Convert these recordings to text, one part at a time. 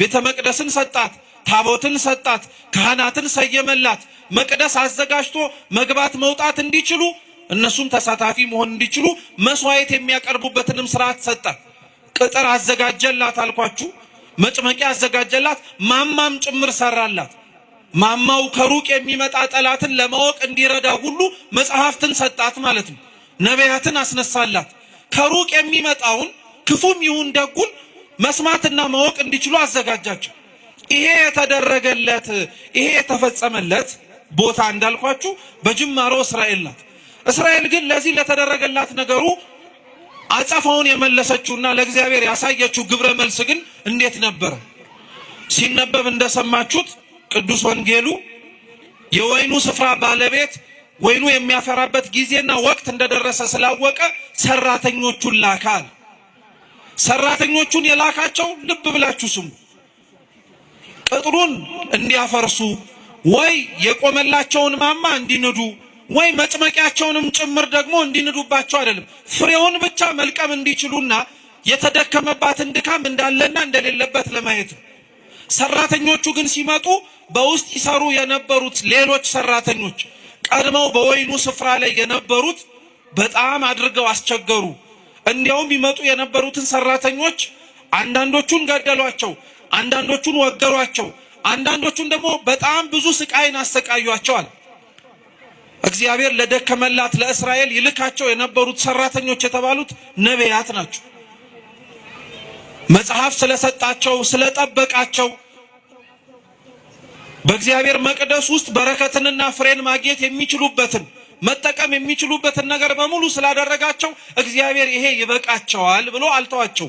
ቤተ መቅደስን ሰጣት፣ ታቦትን ሰጣት፣ ካህናትን ሰየመላት፣ መቅደስ አዘጋጅቶ መግባት መውጣት እንዲችሉ እነሱም ተሳታፊ መሆን እንዲችሉ መስዋዕት የሚያቀርቡበትንም ስርዓት ሰጣት። ቅጥር አዘጋጀላት አልኳችሁ፣ መጭመቂያ አዘጋጀላት፣ ማማም ጭምር ሰራላት። ማማው ከሩቅ የሚመጣ ጠላትን ለማወቅ እንዲረዳ ሁሉ መጽሐፍትን ሰጣት ማለት ነው። ነቢያትን አስነሳላት። ከሩቅ የሚመጣውን ክፉም ይሁን ደጉን መስማትና ማወቅ እንዲችሉ አዘጋጃቸው። ይሄ የተደረገለት ይሄ የተፈጸመለት ቦታ እንዳልኳችሁ በጅማሮ እስራኤል ናት። እስራኤል ግን ለዚህ ለተደረገላት ነገሩ አጸፋውን የመለሰችውና ለእግዚአብሔር ያሳየችው ግብረ መልስ ግን እንዴት ነበር? ሲነበብ እንደሰማችሁት ቅዱስ ወንጌሉ የወይኑ ስፍራ ባለቤት ወይኑ የሚያፈራበት ጊዜና ወቅት እንደደረሰ ስላወቀ ሰራተኞቹን ላካል። ሰራተኞቹን የላካቸው ልብ ብላችሁ ስሙ፣ ቅጥሩን እንዲያፈርሱ ወይ የቆመላቸውን ማማ እንዲንዱ ወይ መጭመቂያቸውንም ጭምር ደግሞ እንዲንዱባቸው አይደለም፣ ፍሬውን ብቻ መልቀም እንዲችሉና የተደከመባትን ድካም እንዳለና እንደሌለበት ለማየት ነው። ሰራተኞቹ ግን ሲመጡ በውስጥ ይሰሩ የነበሩት ሌሎች ሰራተኞች ቀድመው በወይኑ ስፍራ ላይ የነበሩት በጣም አድርገው አስቸገሩ። እንዲያውም ይመጡ የነበሩትን ሰራተኞች አንዳንዶቹን ገደሏቸው፣ አንዳንዶቹን ወገሯቸው፣ አንዳንዶቹን ደግሞ በጣም ብዙ ስቃይን አሰቃዩአቸዋል። እግዚአብሔር ለደከመላት ለእስራኤል ይልካቸው የነበሩት ሰራተኞች የተባሉት ነቢያት ናቸው። መጽሐፍ ስለሰጣቸው ስለጠበቃቸው በእግዚአብሔር መቅደስ ውስጥ በረከትንና ፍሬን ማግኘት የሚችሉበትን መጠቀም የሚችሉበትን ነገር በሙሉ ስላደረጋቸው እግዚአብሔር ይሄ ይበቃቸዋል ብሎ አልተዋቸው።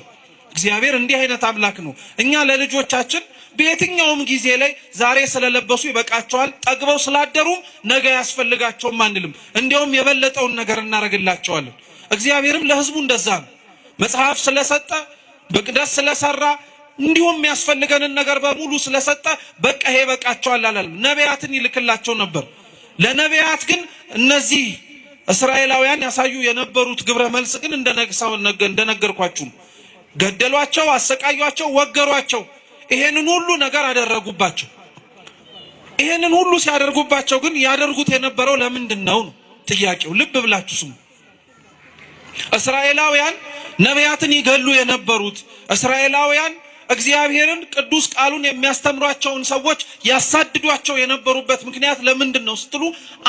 እግዚአብሔር እንዲህ አይነት አምላክ ነው። እኛ ለልጆቻችን በየትኛውም ጊዜ ላይ ዛሬ ስለለበሱ ይበቃቸዋል፣ ጠግበው ስላደሩም ነገ ያስፈልጋቸውም አንልም። እንዲያውም የበለጠውን ነገር እናደርግላቸዋለን። እግዚአብሔርም ለሕዝቡ እንደዛ ነው። መጽሐፍ ስለሰጠ መቅደስ ስለሰራ እንዲሁም የሚያስፈልገንን ነገር በሙሉ ስለሰጠ በቃ ይሄ ይበቃቸዋል አላለም። ነቢያትን ይልክላቸው ነበር። ለነቢያት ግን እነዚህ እስራኤላውያን ያሳዩ የነበሩት ግብረ መልስ ግን እንደነገርኳችሁ ገደሏቸው፣ አሰቃዩአቸው፣ ወገሯቸው። ይሄንን ሁሉ ነገር አደረጉባቸው። ይሄንን ሁሉ ሲያደርጉባቸው ግን ያደርጉት የነበረው ለምንድን ነው ጥያቄው። ልብ ብላችሁ ስሙ። እስራኤላውያን ነቢያትን ይገሉ የነበሩት እስራኤላውያን እግዚአብሔርን ቅዱስ ቃሉን የሚያስተምሯቸውን ሰዎች ያሳድዷቸው የነበሩበት ምክንያት ለምንድን ነው ስትሉ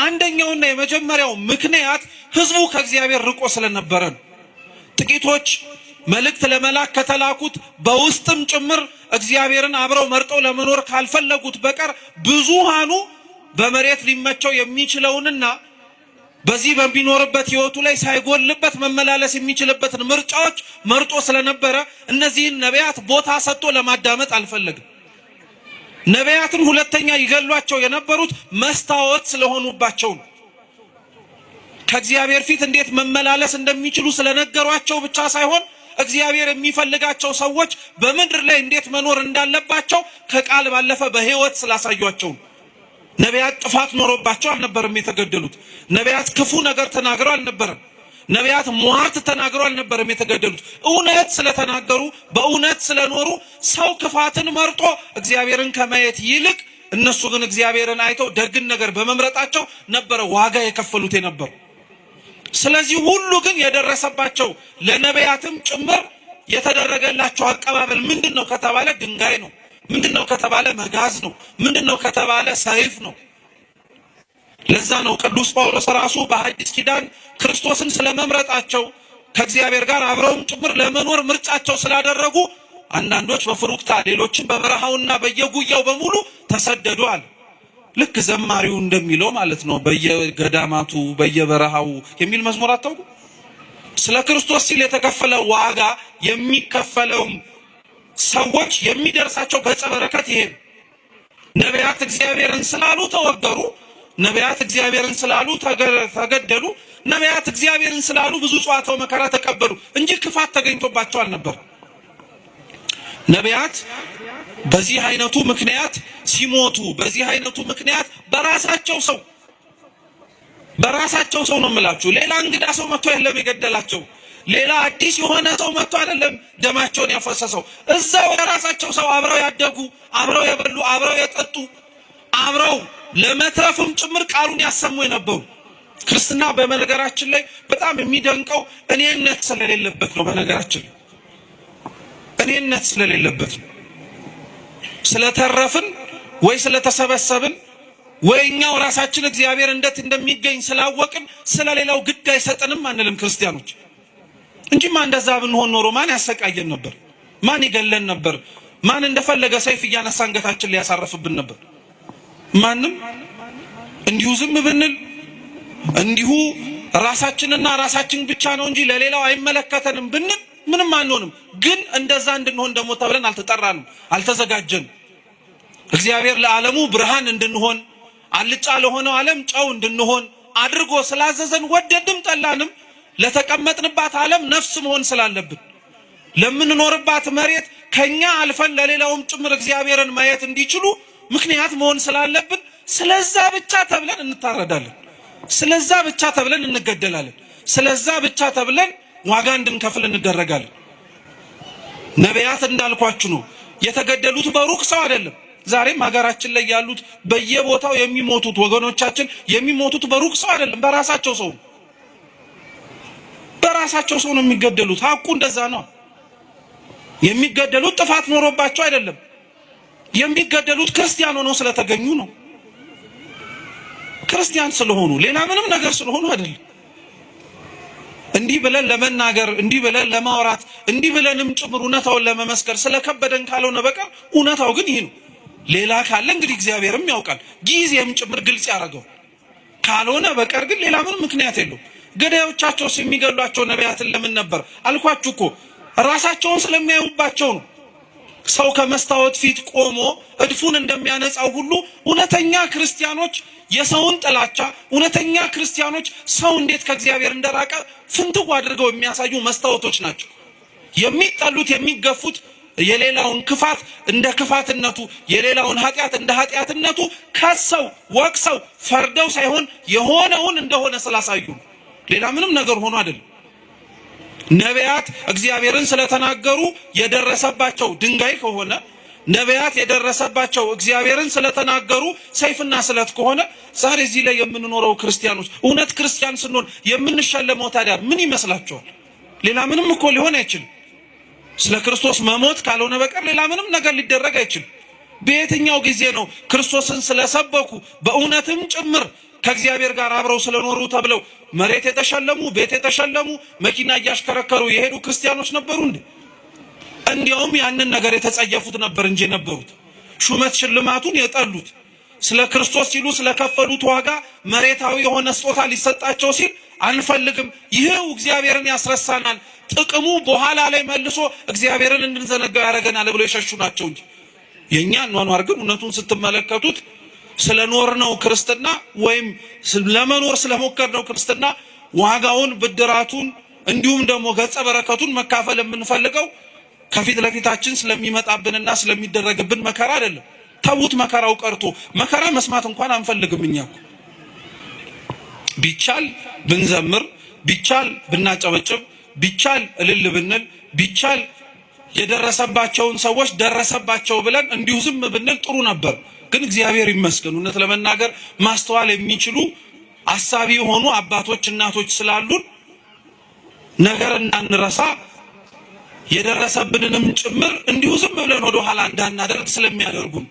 አንደኛውና የመጀመሪያው ምክንያት ሕዝቡ ከእግዚአብሔር ርቆ ስለነበረ ነው። ጥቂቶች መልእክት ለመላክ ከተላኩት በውስጥም ጭምር እግዚአብሔርን አብረው መርጠው ለመኖር ካልፈለጉት በቀር ብዙሃኑ በመሬት ሊመቸው የሚችለውንና በዚህ በሚኖርበት ህይወቱ ላይ ሳይጎልበት መመላለስ የሚችልበትን ምርጫዎች መርጦ ስለነበረ እነዚህን ነቢያት ቦታ ሰጥቶ ለማዳመጥ አልፈለግም። ነቢያትን ሁለተኛ ይገሏቸው የነበሩት መስታወት ስለሆኑባቸው ነው። ከእግዚአብሔር ፊት እንዴት መመላለስ እንደሚችሉ ስለነገሯቸው ብቻ ሳይሆን እግዚአብሔር የሚፈልጋቸው ሰዎች በምድር ላይ እንዴት መኖር እንዳለባቸው ከቃል ባለፈ በህይወት ስላሳዩአቸው ነው። ነቢያት ጥፋት ኖሮባቸው አልነበረም የተገደሉት። ነቢያት ክፉ ነገር ተናግረው አልነበረም። ነቢያት ሟርት ተናግረው አልነበረም የተገደሉት። እውነት ስለተናገሩ በእውነት ስለኖሩ ሰው ክፋትን መርጦ እግዚአብሔርን ከማየት ይልቅ እነሱ ግን እግዚአብሔርን አይተው ደግን ነገር በመምረጣቸው ነበረ ዋጋ የከፈሉት የነበሩ። ስለዚህ ሁሉ ግን የደረሰባቸው ለነቢያትም ጭምር የተደረገላቸው አቀባበል ምንድነው ከተባለ ድንጋይ ነው። ምንድነው ከተባለ መጋዝ ነው። ምንድነው ከተባለ ሰይፍ ነው። ለዛ ነው ቅዱስ ጳውሎስ ራሱ በሐዲስ ኪዳን ክርስቶስን ስለመምረጣቸው ከእግዚአብሔር ጋር አብረውም ጭምር ለመኖር ምርጫቸው ስላደረጉ አንዳንዶች በፍሩክታ ሌሎችን በበረሃውና በየጉያው በሙሉ ተሰደዱአል። ልክ ዘማሪው እንደሚለው ማለት ነው። በየገዳማቱ በየበረሃው የሚል መዝሙር አታውቁ? ስለ ክርስቶስ ሲል የተከፈለ ዋጋ የሚከፈለው ሰዎች የሚደርሳቸው ገጸ በረከት ይሄ። ነቢያት እግዚአብሔርን ስላሉ ተወገሩ። ነቢያት እግዚአብሔርን ስላሉ ተገደሉ። ነቢያት እግዚአብሔርን ስላሉ ብዙ ጸዋትው መከራ ተቀበሉ እንጂ ክፋት ተገኝቶባቸው አልነበር። ነቢያት በዚህ አይነቱ ምክንያት ሲሞቱ በዚህ አይነቱ ምክንያት በራሳቸው ሰው ነው የምላችሁ። ሌላ እንግዳ ሰው መጥቶ የለም የገደላቸው። ሌላ አዲስ የሆነ ሰው መጥቶ አይደለም ደማቸውን ያፈሰሰው። እዛው የራሳቸው ሰው አብረው ያደጉ፣ አብረው የበሉ፣ አብረው የጠጡ፣ አብረው ለመትረፍም ጭምር ቃሉን ያሰሙ የነበሩ። ክርስትና በነገራችን ላይ በጣም የሚደንቀው እኔነት ስለሌለበት ነው። በነገራችን ላይ እኔነት ስለሌለበት ነው። ስለተረፍን ወይ ስለተሰበሰብን ወይ እኛው ራሳችን እግዚአብሔር እንዴት እንደሚገኝ ስላወቅን ስለሌላው ግድ አይሰጠንም አንልም ክርስቲያኖች። እንጂማ እንደዛ ብንሆን ኖሮ ማን ያሰቃየን ነበር? ማን ይገለን ነበር? ማን እንደፈለገ ሰይፍ እያነሳ አንገታችን ሊያሳርፍብን ነበር? ማንም። እንዲሁ ዝም ብንል እንዲሁ ራሳችንና ራሳችን ብቻ ነው እንጂ ለሌላው አይመለከተንም ብንል ምንም አንሆንም። ግን እንደዛ እንድንሆን ደግሞ ተብለን አልተጠራንም፣ አልተዘጋጀንም። እግዚአብሔር ለዓለሙ ብርሃን እንድንሆን አልጫ ለሆነው ዓለም ጨው እንድንሆን አድርጎ ስላዘዘን ወደድም ጠላንም ለተቀመጥንባት ዓለም ነፍስ መሆን ስላለብን ለምንኖርባት መሬት ከኛ አልፈን ለሌላውም ጭምር እግዚአብሔርን ማየት እንዲችሉ ምክንያት መሆን ስላለብን ስለዛ ብቻ ተብለን እንታረዳለን። ስለዛ ብቻ ተብለን እንገደላለን። ስለዛ ብቻ ተብለን ዋጋ እንድንከፍል እንደረጋለን። ነቢያት እንዳልኳችሁ ነው የተገደሉት በሩቅ ሰው አይደለም። ዛሬም ሀገራችን ላይ ያሉት በየቦታው የሚሞቱት ወገኖቻችን የሚሞቱት በሩቅ ሰው አይደለም፣ በራሳቸው ሰው በራሳቸው ሰው ነው የሚገደሉት። ሀቁ እንደዛ ነው። የሚገደሉት ጥፋት ኖሮባቸው አይደለም። የሚገደሉት ክርስቲያን ሆነው ስለተገኙ ነው። ክርስቲያን ስለሆኑ ሌላ ምንም ነገር ስለሆኑ አይደለም። እንዲህ ብለን ለመናገር እንዲህ ብለን ለማውራት እንዲህ ብለንም ጭምር እውነታውን ለመመስከር ስለከበደን ካልሆነ በቀር እውነታው ግን ይሄ ነው። ሌላ ካለ እንግዲህ እግዚአብሔርም ያውቃል፣ ጊዜም ጭምር ግልጽ ያደርገው። ካልሆነ በቀር ግን ሌላ ምንም ምክንያት የለውም። ገዳዮቻቸው የሚገሏቸው ነቢያትን ለምን ነበር አልኳችሁ እኮ ራሳቸውን ስለሚያዩባቸው ነው። ሰው ከመስታወት ፊት ቆሞ እድፉን እንደሚያነጻው ሁሉ እውነተኛ ክርስቲያኖች የሰውን ጥላቻ፣ እውነተኛ ክርስቲያኖች ሰው እንዴት ከእግዚአብሔር እንደራቀ ፍንትው አድርገው የሚያሳዩ መስታወቶች ናቸው። የሚጠሉት የሚገፉት የሌላውን ክፋት እንደ ክፋትነቱ የሌላውን ኃጢአት እንደ ኃጢአትነቱ ከሰው ወቅሰው ፈርደው ሳይሆን የሆነውን እንደሆነ ስላሳዩ ሌላ ምንም ነገር ሆኖ አይደለም። ነቢያት እግዚአብሔርን ስለተናገሩ የደረሰባቸው ድንጋይ ከሆነ ነቢያት የደረሰባቸው እግዚአብሔርን ስለተናገሩ ሰይፍና ስለት ከሆነ ዛሬ እዚህ ላይ የምንኖረው ክርስቲያኖች እውነት ክርስቲያን ስንሆን የምንሸለመው ታዲያ ምን ይመስላችኋል? ሌላ ምንም እኮ ሊሆን አይችልም። ስለ ክርስቶስ መሞት ካልሆነ በቀር ሌላ ምንም ነገር ሊደረግ አይችልም። በየትኛው ጊዜ ነው ክርስቶስን ስለሰበኩ በእውነትም ጭምር ከእግዚአብሔር ጋር አብረው ስለኖሩ ተብለው መሬት የተሸለሙ ቤት የተሸለሙ መኪና እያሽከረከሩ የሄዱ ክርስቲያኖች ነበሩ እንዴ? እንዲያውም ያንን ነገር የተጸየፉት ነበር እንጂ ነበሩት ሹመት ሽልማቱን የጠሉት ስለ ክርስቶስ ሲሉ ስለከፈሉት ዋጋ መሬታዊ የሆነ ስጦታ ሊሰጣቸው ሲል አንፈልግም፣ ይሄው እግዚአብሔርን ያስረሳናል፣ ጥቅሙ በኋላ ላይ መልሶ እግዚአብሔርን እንድንዘነጋው ያደርገናል ብለው የሸሹ ናቸው እንጂ የኛ ኗኗር ግን እውነቱን ስትመለከቱት ስለኖርነው ክርስትና ወይም ለመኖር ስለሞከርነው ክርስትና ዋጋውን ብድራቱን እንዲሁም ደግሞ ገጸ በረከቱን መካፈል የምንፈልገው ከፊት ለፊታችን ስለሚመጣብንና ስለሚደረግብን መከራ አይደለም። ተውት፣ መከራው ቀርቶ መከራ መስማት እንኳን አንፈልግም። እኛ ቢቻል ብንዘምር፣ ቢቻል ብናጨበጭብ፣ ቢቻል እልል ብንል፣ ቢቻል የደረሰባቸውን ሰዎች ደረሰባቸው ብለን እንዲሁ ዝም ብንል ጥሩ ነበር። ግን እግዚአብሔር ይመስገን እውነት ለመናገር ማስተዋል የሚችሉ አሳቢ የሆኑ አባቶች እናቶች ስላሉን ነገር እንዳንረሳ የደረሰብንንም ጭምር እንዲሁ ዝም ብለን ወደ ኋላ እንዳናደርግ ስለሚያደርጉን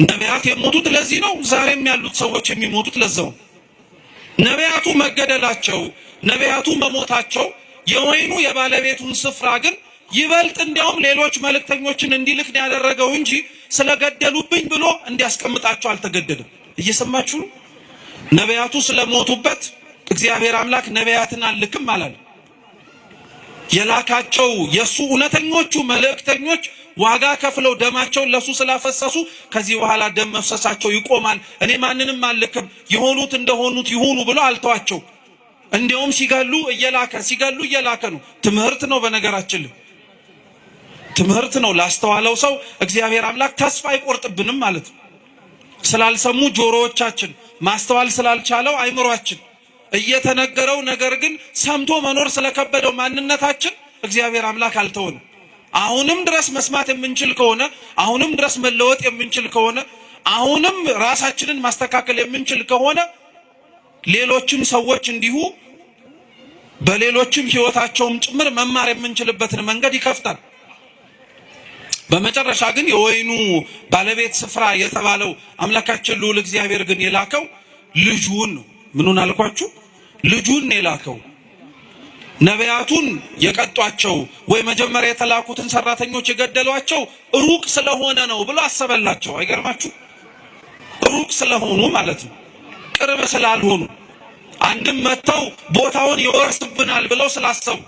ነቢያት የሞቱት ለዚህ ነው። ዛሬም ያሉት ሰዎች የሚሞቱት ለዛው። ነቢያቱ መገደላቸው ነቢያቱ መሞታቸው የወይኑ የባለቤቱን ስፍራ ግን ይበልጥ እንዲያውም ሌሎች መልእክተኞችን እንዲልክ ያደረገው እንጂ ስለገደሉብኝ ብሎ እንዲያስቀምጣቸው አልተገደደም። እየሰማችሁ ነው። ነቢያቱ ስለሞቱበት እግዚአብሔር አምላክ ነቢያትን አልክም አላለ። የላካቸው የሱ እውነተኞቹ መልእክተኞች ዋጋ ከፍለው ደማቸውን ለሱ ስላፈሰሱ ከዚህ በኋላ ደም መፍሰሳቸው ይቆማል፣ እኔ ማንንም አልክም፣ የሆኑት እንደሆኑት ይሁኑ ብሎ አልተዋቸው። እንዲያውም ሲገሉ እየላከ ነው። ትምህርት ነው። በነገራችን ላይ ትምህርት ነው። ላስተዋለው ሰው እግዚአብሔር አምላክ ተስፋ አይቆርጥብንም ማለት ነው። ስላልሰሙ ጆሮዎቻችን ማስተዋል ስላልቻለው አይምሯችን እየተነገረው ነገር ግን ሰምቶ መኖር ስለከበደው ማንነታችን እግዚአብሔር አምላክ አልተወንም። አሁንም ድረስ መስማት የምንችል ከሆነ አሁንም ድረስ መለወጥ የምንችል ከሆነ አሁንም ራሳችንን ማስተካከል የምንችል ከሆነ ሌሎችም ሰዎች እንዲሁ በሌሎችም ህይወታቸውም ጭምር መማር የምንችልበትን መንገድ ይከፍታል። በመጨረሻ ግን የወይኑ ባለቤት ስፍራ የተባለው አምላካችን ልዑል እግዚአብሔር ግን የላከው ልጁን ነው። ምኑን አልኳችሁ? ልጁን የላከው። ነቢያቱን የቀጧቸው ወይ መጀመሪያ የተላኩትን ሰራተኞች የገደሏቸው ሩቅ ስለሆነ ነው ብሎ አሰበላቸው። አይገርማችሁ? ሩቅ ስለሆኑ ማለት ነው፣ ቅርብ ስላልሆኑ አንድም መተው ቦታውን ይወርስብናል ብለው ስላሰቡ።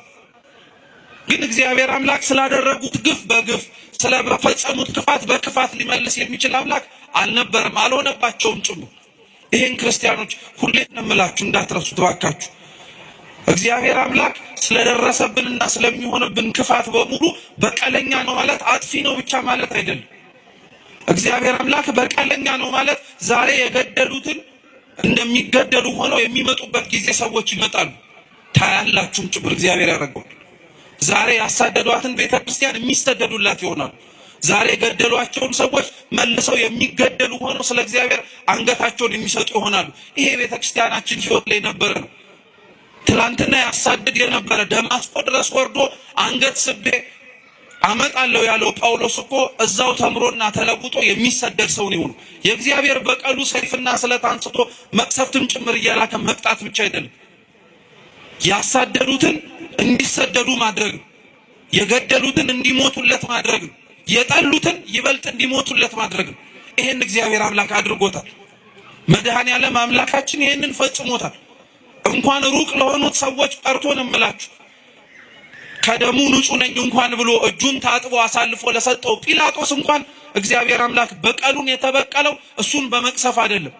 ግን እግዚአብሔር አምላክ ስላደረጉት ግፍ በግፍ ስለፈጸሙት ክፋት በክፋት ሊመልስ የሚችል አምላክ አልነበረም፣ አልሆነባቸውም ጭምር። ይሄን ክርስቲያኖች ሁሌ እንምላችሁ እንዳትረሱት ባካችሁ። እግዚአብሔር አምላክ ስለደረሰብንና ስለሚሆንብን ክፋት በሙሉ በቀለኛ ነው ማለት አጥፊ ነው ብቻ ማለት አይደለም። እግዚአብሔር አምላክ በቀለኛ ነው ማለት ዛሬ የገደሉትን እንደሚገደሉ ሆነው የሚመጡበት ጊዜ ሰዎች ይመጣሉ። ታያላችሁም ጭምር እግዚአብሔር ያደርገዋል። ዛሬ ያሳደዷትን ቤተክርስቲያን የሚሰደዱላት ይሆናሉ። ዛሬ የገደሏቸውን ሰዎች መልሰው የሚገደሉ ሆነው ስለ እግዚአብሔር አንገታቸውን የሚሰጡ ይሆናሉ። ይሄ ቤተክርስቲያናችን ህይወት ላይ ነበረ ነው። ትላንትና ያሳድድ የነበረ ደማስቆ ድረስ ወርዶ አንገት ስቤ አመጣለሁ ያለው ጳውሎስ እኮ እዛው ተምሮና ተለውጦ የሚሰደድ ሰው ነው። የእግዚአብሔር በቀሉ ሰይፍና ስለት አንስቶ መቅሰፍትም ጭምር እየላከ መቅጣት ብቻ አይደለም፣ ያሳደዱትን እንዲሰደዱ ማድረግ፣ የገደሉትን እንዲሞቱለት ማድረግ፣ የጠሉትን ይበልጥ እንዲሞቱለት ማድረግ። ይሄን እግዚአብሔር አምላክ አድርጎታል። መድኃኔዓለም አምላካችን ይሄንን ፈጽሞታል። እንኳን ሩቅ ለሆኑት ሰዎች ቀርቶ ነው የምላችሁ፣ ከደሙ ንጹህ ነኝ እንኳን ብሎ እጁን ታጥቦ አሳልፎ ለሰጠው ጲላጦስ እንኳን እግዚአብሔር አምላክ በቀሉን የተበቀለው እሱን በመቅሰፍ አይደለም።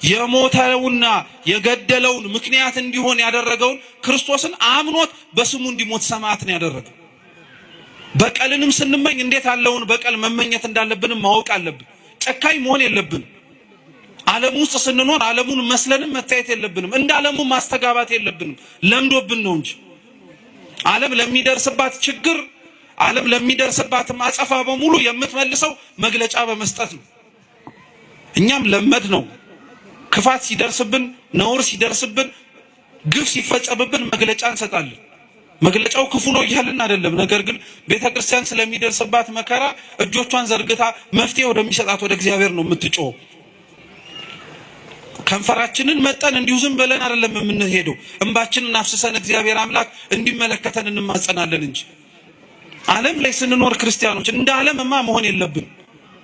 የሞተውና የገደለውን ምክንያት እንዲሆን ያደረገውን ክርስቶስን አምኖት በስሙ እንዲሞት ሰማዕት ነው ያደረገው። በቀልንም ስንመኝ እንዴት ያለውን በቀል መመኘት እንዳለብንም ማወቅ አለብን። ጨካኝ መሆን የለብንም። ዓለም ውስጥ ስንኖር ዓለሙን መስለንም መታየት የለብንም። እንደ ዓለሙ ማስተጋባት የለብንም። ለምዶብን ነው እንጂ ዓለም ለሚደርስባት ችግር፣ ዓለም ለሚደርስባት ማጸፋ በሙሉ የምትመልሰው መግለጫ በመስጠት ነው። እኛም ለመድ ነው። ክፋት ሲደርስብን፣ ነውር ሲደርስብን፣ ግፍ ሲፈጸምብን መግለጫ እንሰጣለን። መግለጫው ክፉ ነው እያልን አይደለም። ነገር ግን ቤተክርስቲያን ስለሚደርስባት መከራ እጆቿን ዘርግታ መፍትሄ ወደሚሰጣት ወደ እግዚአብሔር ነው የምትጮኸው። ከንፈራችንን መጠን እንዲሁ ዝም ብለን አይደለም የምንሄደው። እንባችንን አፍስሰን እግዚአብሔር አምላክ እንዲመለከተን እንማጸናለን እንጂ። ዓለም ላይ ስንኖር ክርስቲያኖች እንደ ዓለምማ መሆን የለብን።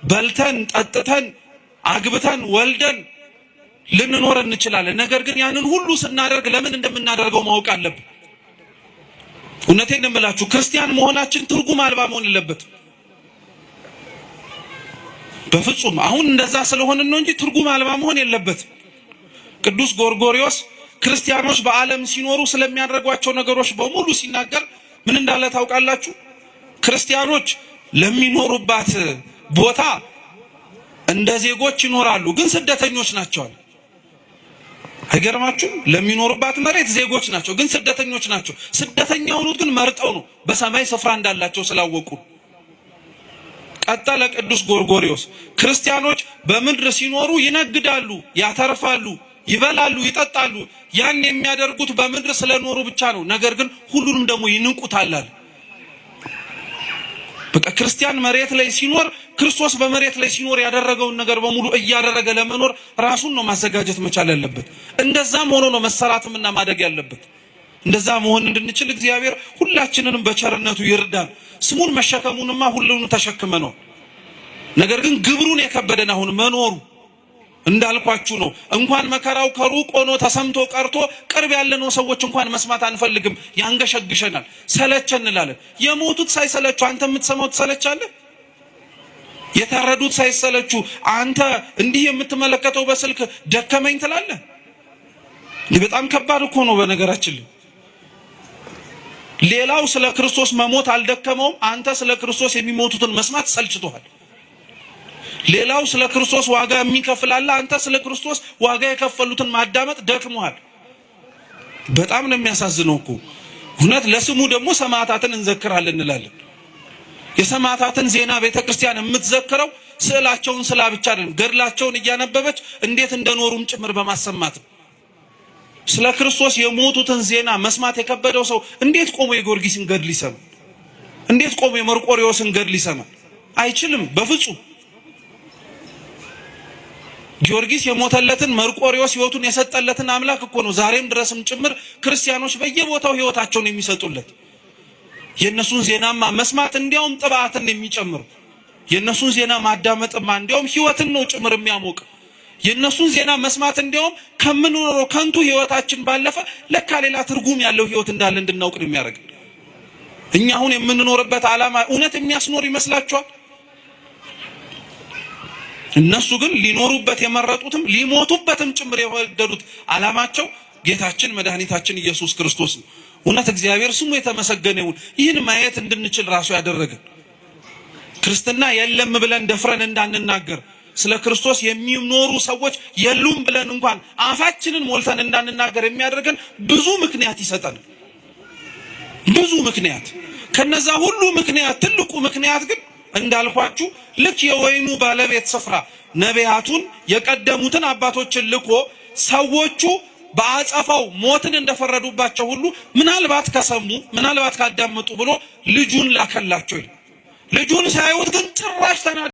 በልተን ጠጥተን አግብተን ወልደን ልንኖር እንችላለን። ነገር ግን ያንን ሁሉ ስናደርግ ለምን እንደምናደርገው ማወቅ አለብን። እውነቴን ነው የምላችሁ፣ ክርስቲያን መሆናችን ትርጉም አልባ መሆን የለበትም በፍጹም። አሁን እንደዛ ስለሆንን ነው እንጂ ትርጉም አልባ መሆን የለበትም። ቅዱስ ጎርጎርዮስ ክርስቲያኖች በዓለም ሲኖሩ ስለሚያደርጓቸው ነገሮች በሙሉ ሲናገር ምን እንዳለ ታውቃላችሁ? ክርስቲያኖች ለሚኖሩባት ቦታ እንደ ዜጎች ይኖራሉ፣ ግን ስደተኞች ናቸው። አይገርማችሁም? ለሚኖሩባት መሬት ዜጎች ናቸው፣ ግን ስደተኞች ናቸው። ስደተኛ የሆኑት ግን መርጠው ነው፣ በሰማይ ስፍራ እንዳላቸው ስላወቁ። ቀጠለ ቅዱስ ጎርጎርዮስ፣ ክርስቲያኖች በምድር ሲኖሩ ይነግዳሉ፣ ያተርፋሉ፣ ይበላሉ፣ ይጠጣሉ። ያን የሚያደርጉት በምድር ስለኖሩ ብቻ ነው። ነገር ግን ሁሉንም ደግሞ ይንቁታል። በቃ ክርስቲያን መሬት ላይ ሲኖር ክርስቶስ በመሬት ላይ ሲኖር ያደረገውን ነገር በሙሉ እያደረገ ለመኖር ራሱን ነው ማዘጋጀት መቻል ያለበት። እንደዛም ሆኖ ነው መሰራትምና ማደግ ያለበት። እንደዛ መሆን እንድንችል እግዚአብሔር ሁላችንንም በቸርነቱ ይርዳን። ስሙን መሸከሙንማ ሁሉንም ተሸክመ ነው። ነገር ግን ግብሩን የከበደን አሁን መኖሩ እንዳልኳችሁ ነው። እንኳን መከራው ከሩቅ ሆኖ ተሰምቶ ቀርቶ ቅርብ ያለነው ሰዎች እንኳን መስማት አንፈልግም፣ ያንገሸግሸናል፣ ሰለቸን እንላለን። የሞቱት ሳይሰለቹ አንተ የምትሰማው ትሰለቻለህ? የታረዱት ሳይሰለቹ አንተ እንዲህ የምትመለከተው በስልክ ደከመኝ ትላለህ? ይህ በጣም ከባድ እኮ ነው። በነገራችን ላይ ሌላው ስለ ክርስቶስ መሞት አልደከመውም፣ አንተ ስለ ክርስቶስ የሚሞቱትን መስማት ሰልችቶሃል። ሌላው ስለ ክርስቶስ ዋጋ የሚከፍል አለ፣ አንተ ስለ ክርስቶስ ዋጋ የከፈሉትን ማዳመጥ ደክሞሃል። በጣም ነው የሚያሳዝነው እኮ እውነት። ለስሙ ደግሞ ሰማዕታትን እንዘክራለን እንላለን። የሰማዕታትን ዜና ቤተክርስቲያን የምትዘክረው ስዕላቸውን ስላ ብቻ አይደለም፣ ገድላቸውን እያነበበች እንዴት እንደኖሩም ጭምር በማሰማት ነው። ስለ ክርስቶስ የሞቱትን ዜና መስማት የከበደው ሰው እንዴት ቆሞ የጊዮርጊስን ገድል ይሰማል? እንዴት ቆሞ የመርቆሬዎስን ገድል ይሰማል? አይችልም በፍጹም። ጊዮርጊስ የሞተለትን መርቆሬዎስ ሕይወቱን የሰጠለትን አምላክ እኮ ነው ዛሬም ድረስም ጭምር ክርስቲያኖች በየቦታው ሕይወታቸውን የሚሰጡለት። የነሱን ዜናማ መስማት እንዲያውም ጥባትን የሚጨምር፣ የነሱን ዜና ማዳመጥማ እንዲያውም ሕይወትን ነው ጭምር የሚያሞቅ። የነሱን ዜና መስማት እንዲያውም ከምንኖረው ከንቱ ሕይወታችን ባለፈ ለካ ሌላ ትርጉም ያለው ሕይወት እንዳለ እንድናውቅ ነው የሚያደርግ። እኛ አሁን የምንኖርበት ዓላማ እውነት የሚያስኖር ይመስላችኋል? እነሱ ግን ሊኖሩበት የመረጡትም ሊሞቱበትም ጭምር የወደዱት ዓላማቸው ጌታችን መድኃኒታችን ኢየሱስ ክርስቶስ ነው። እውነት እግዚአብሔር ስሙ የተመሰገነ ይሁን። ይህን ማየት እንድንችል ራሱ ያደረገን ክርስትና የለም ብለን ደፍረን እንዳንናገር፣ ስለ ክርስቶስ የሚኖሩ ሰዎች የሉም ብለን እንኳን አፋችንን ሞልተን እንዳንናገር የሚያደርገን ብዙ ምክንያት ይሰጠናል። ብዙ ምክንያት። ከነዛ ሁሉ ምክንያት ትልቁ ምክንያት ግን እንዳልኳችሁ ልክ የወይኑ ባለቤት ስፍራ ነቢያቱን የቀደሙትን አባቶችን ልኮ ሰዎቹ በአጸፋው ሞትን እንደፈረዱባቸው ሁሉ ምናልባት ከሰሙ ምናልባት ካዳመጡ ብሎ ልጁን ላከላቸው። ልጁን ሳይውት ግን ጭራሽ